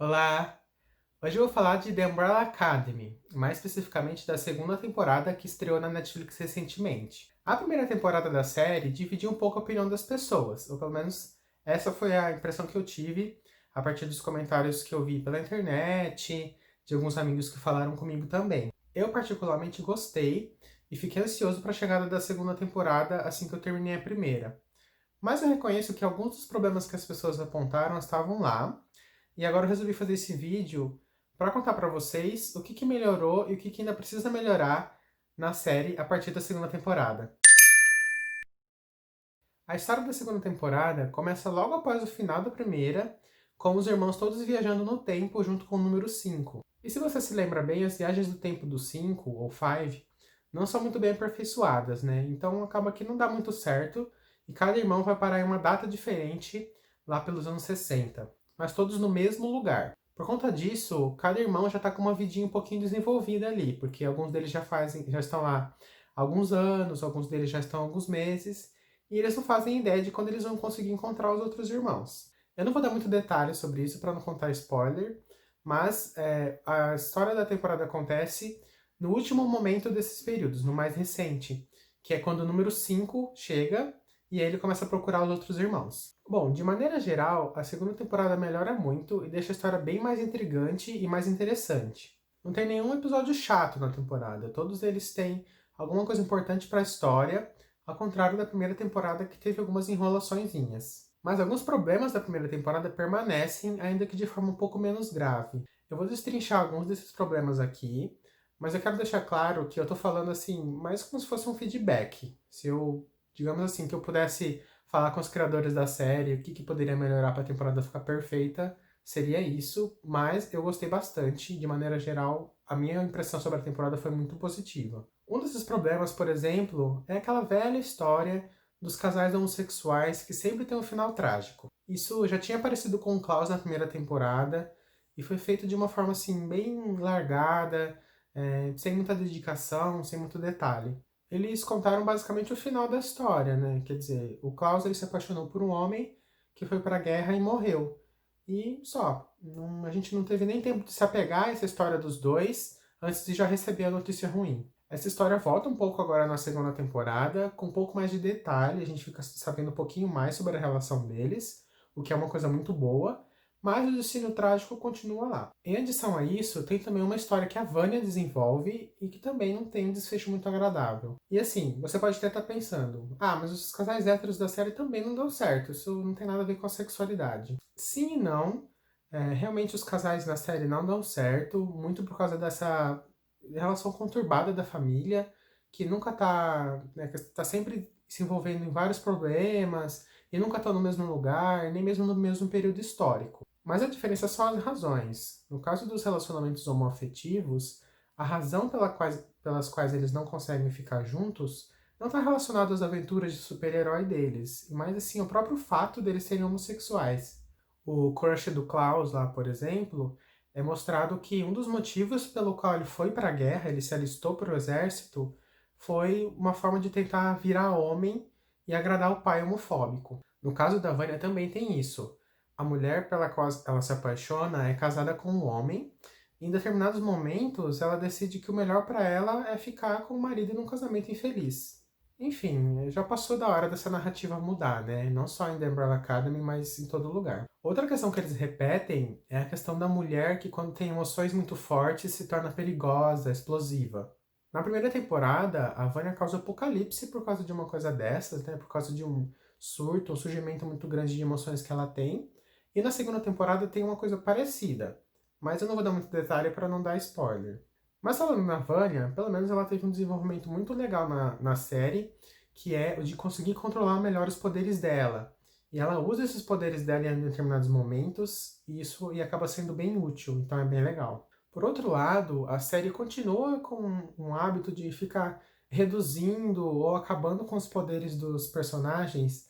Olá! Hoje eu vou falar de The Umbrella Academy, mais especificamente da segunda temporada que estreou na Netflix recentemente. A primeira temporada da série dividiu um pouco a opinião das pessoas, ou pelo menos essa foi a impressão que eu tive a partir dos comentários que eu vi pela internet, de alguns amigos que falaram comigo também. Eu particularmente gostei e fiquei ansioso para a chegada da segunda temporada assim que eu terminei a primeira. Mas eu reconheço que alguns dos problemas que as pessoas apontaram estavam lá, e agora eu resolvi fazer esse vídeo para contar para vocês o que melhorou e o que ainda precisa melhorar na série a partir da segunda temporada. A história da segunda temporada começa logo após o final da primeira, com os irmãos todos viajando no tempo junto com o número 5. E se você se lembra bem, as viagens do tempo do 5 ou 5 não são muito bem aperfeiçoadas, né? Então acaba que não dá muito certo e cada irmão vai parar em uma data diferente lá pelos anos 60, mas todos no mesmo lugar. Por conta disso, cada irmão já tá com uma vidinha um pouquinho desenvolvida ali, porque alguns deles já estão lá há alguns anos, alguns deles já estão há alguns meses, e eles não fazem ideia de quando eles vão conseguir encontrar os outros irmãos. Eu não vou dar muito detalhe sobre isso para não contar spoiler, mas a história da temporada acontece no último momento desses períodos, no mais recente, que é quando o número 5 chega e aí ele começa a procurar os outros irmãos. Bom, de maneira geral, a segunda temporada melhora muito e deixa a história bem mais intrigante e mais interessante. Não tem nenhum episódio chato na temporada, todos eles têm alguma coisa importante para a história, ao contrário da primeira temporada que teve algumas enrolaçõezinhas. Mas alguns problemas da primeira temporada permanecem, ainda que de forma um pouco menos grave. Eu vou destrinchar alguns desses problemas aqui, mas eu quero deixar claro que eu tô falando assim, mais como se fosse um feedback. Se eu, digamos assim, que eu pudesse falar com os criadores da série, o que poderia melhorar para a temporada ficar perfeita, seria isso, mas eu gostei bastante, de maneira geral, a minha impressão sobre a temporada foi muito positiva. Um desses problemas, por exemplo, é aquela velha história dos casais homossexuais que sempre tem um final trágico. Isso já tinha aparecido com o Klaus na primeira temporada e foi feito de uma forma assim bem largada, sem muita dedicação, sem muito detalhe. Eles contaram basicamente o final da história, né? Quer dizer, o Klaus ele se apaixonou por um homem que foi para a guerra e morreu. E só, a gente não teve nem tempo de se apegar a essa história dos dois antes de já receber a notícia ruim. Essa história volta um pouco agora na segunda temporada, com um pouco mais de detalhe, a gente fica sabendo um pouquinho mais sobre a relação deles, o que é uma coisa muito boa, mas o destino trágico continua lá. Em adição a isso, tem também uma história que a Vanya desenvolve e que também não tem um desfecho muito agradável. E assim, você pode até estar pensando, mas os casais héteros da série também não dão certo, isso não tem nada a ver com a sexualidade. Sim e não, realmente os casais na série não dão certo, muito por causa dessa relação conturbada da família, que nunca tá, né, que tá sempre se envolvendo em vários problemas, e nunca tá no mesmo lugar, nem mesmo no mesmo período histórico. Mas a diferença são as razões. No caso dos relacionamentos homoafetivos, a razão pelas quais eles não conseguem ficar juntos não está relacionada às aventuras de super-herói deles, e mais assim o próprio fato deles serem homossexuais. O crush do Klaus lá, por exemplo, é mostrado que um dos motivos pelo qual ele foi para a guerra, ele se alistou para o exército, foi uma forma de tentar virar homem e agradar o pai homofóbico. No caso da Vânia também tem isso. A mulher pela qual ela se apaixona é casada com um homem, e em determinados momentos ela decide que o melhor para ela é ficar com o marido num casamento infeliz. Enfim, já passou da hora dessa narrativa mudar, né? Não só em The Umbrella Academy, mas em todo lugar. Outra questão que eles repetem é a questão da mulher que, quando tem emoções muito fortes, se torna perigosa, explosiva. Na primeira temporada, a Vanya causa apocalipse por causa de uma coisa dessas, né? Por causa de um surto, um surgimento muito grande de emoções que ela tem. E na segunda temporada tem uma coisa parecida. Mas eu não vou dar muito detalhe para não dar spoiler. Mas falando na Vanya, pelo menos ela teve um desenvolvimento muito legal na série, que é o de conseguir controlar melhor os poderes dela. E ela usa esses poderes dela em determinados momentos, e acaba sendo bem útil, então é bem legal. Por outro lado, a série continua com um hábito de ficar reduzindo ou acabando com os poderes dos personagens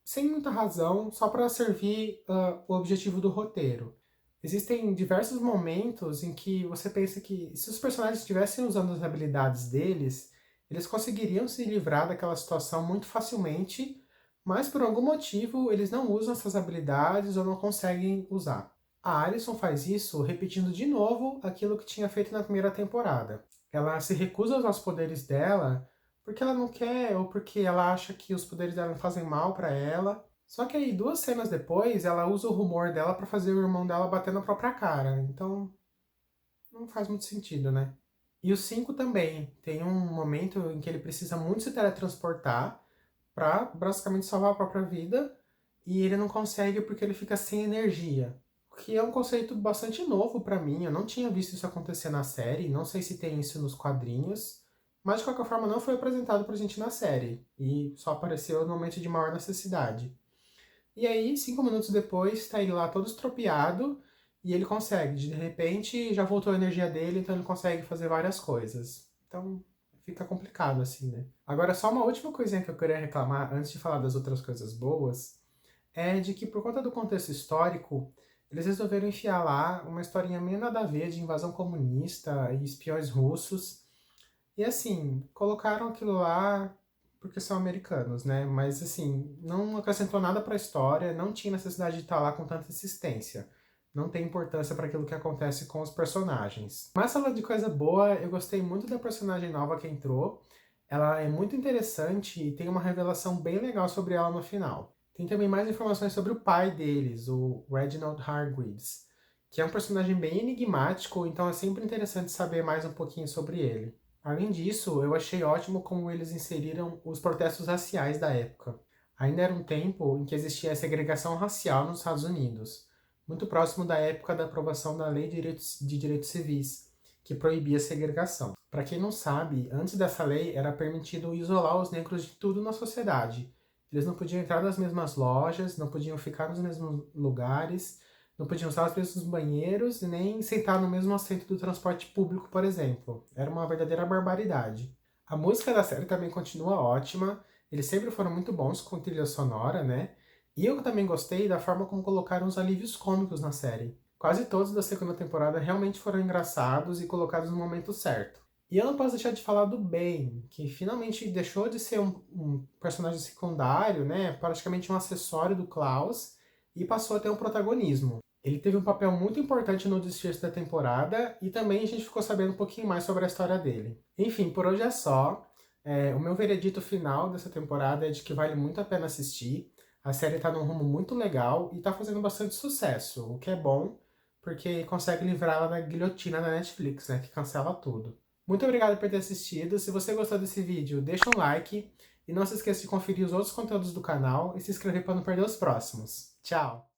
sem muita razão, só para servir o objetivo do roteiro. Existem diversos momentos em que você pensa que, se os personagens estivessem usando as habilidades deles, eles conseguiriam se livrar daquela situação muito facilmente, mas por algum motivo eles não usam essas habilidades ou não conseguem usar. A Alison faz isso repetindo de novo aquilo que tinha feito na primeira temporada. Ela se recusa a usar os poderes dela porque ela não quer ou porque ela acha que os poderes dela não fazem mal pra ela. Só que aí, 2 cenas depois, ela usa o rumor dela pra fazer o irmão dela bater na própria cara. Então, não faz muito sentido, né? E o 5 também tem um momento em que ele precisa muito se teletransportar pra basicamente salvar a própria vida e ele não consegue porque ele fica sem energia. O que é um conceito bastante novo pra mim, eu não tinha visto isso acontecer na série, não sei se tem isso nos quadrinhos, mas de qualquer forma não foi apresentado pra gente na série e só apareceu no momento de maior necessidade. E aí, 5 minutos depois, tá ele lá todo estropiado e ele consegue. De repente, já voltou a energia dele, então ele consegue fazer várias coisas. Então, fica complicado assim, né? Agora, só uma última coisinha que eu queria reclamar, antes de falar das outras coisas boas, é de que por conta do contexto histórico, eles resolveram enfiar lá uma historinha meio nada a ver de invasão comunista e espiões russos. E assim, colocaram aquilo lá porque são americanos, né? Mas assim, não acrescentou nada pra história, não tinha necessidade de estar lá com tanta insistência. Não tem importância para aquilo que acontece com os personagens. Mas falando de coisa boa, eu gostei muito da personagem nova que entrou. Ela é muito interessante e tem uma revelação bem legal sobre ela no final. Tem também mais informações sobre o pai deles, o Reginald Hargreaves, que é um personagem bem enigmático, então é sempre interessante saber mais um pouquinho sobre ele. Além disso, eu achei ótimo como eles inseriram os protestos raciais da época. Ainda era um tempo em que existia a segregação racial nos Estados Unidos, muito próximo da época da aprovação da Lei de Direitos Civis, que proibia a segregação. Para quem não sabe, antes dessa lei era permitido isolar os negros de tudo na sociedade. Eles não podiam entrar nas mesmas lojas, não podiam ficar nos mesmos lugares, não podiam usar os mesmos banheiros e nem sentar no mesmo assento do transporte público, por exemplo. Era uma verdadeira barbaridade. A música da série também continua ótima, eles sempre foram muito bons com trilha sonora, né? E eu também gostei da forma como colocaram os alívios cômicos na série. Quase todos da segunda temporada realmente foram engraçados e colocados no momento certo. E eu não posso deixar de falar do Ben, que finalmente deixou de ser um personagem secundário, né? Praticamente um acessório do Klaus, e passou a ter um protagonismo. Ele teve um papel muito importante no desfecho da temporada e também a gente ficou sabendo um pouquinho mais sobre a história dele. Enfim, por hoje é só. O meu veredito final dessa temporada é de que vale muito a pena assistir. A série tá num rumo muito legal e tá fazendo bastante sucesso, o que é bom, porque consegue livrá-la da guilhotina da Netflix, né, que cancela tudo. Muito obrigado por ter assistido. Se você gostou desse vídeo, deixa um like e não se esqueça de conferir os outros conteúdos do canal e se inscrever para não perder os próximos. Tchau!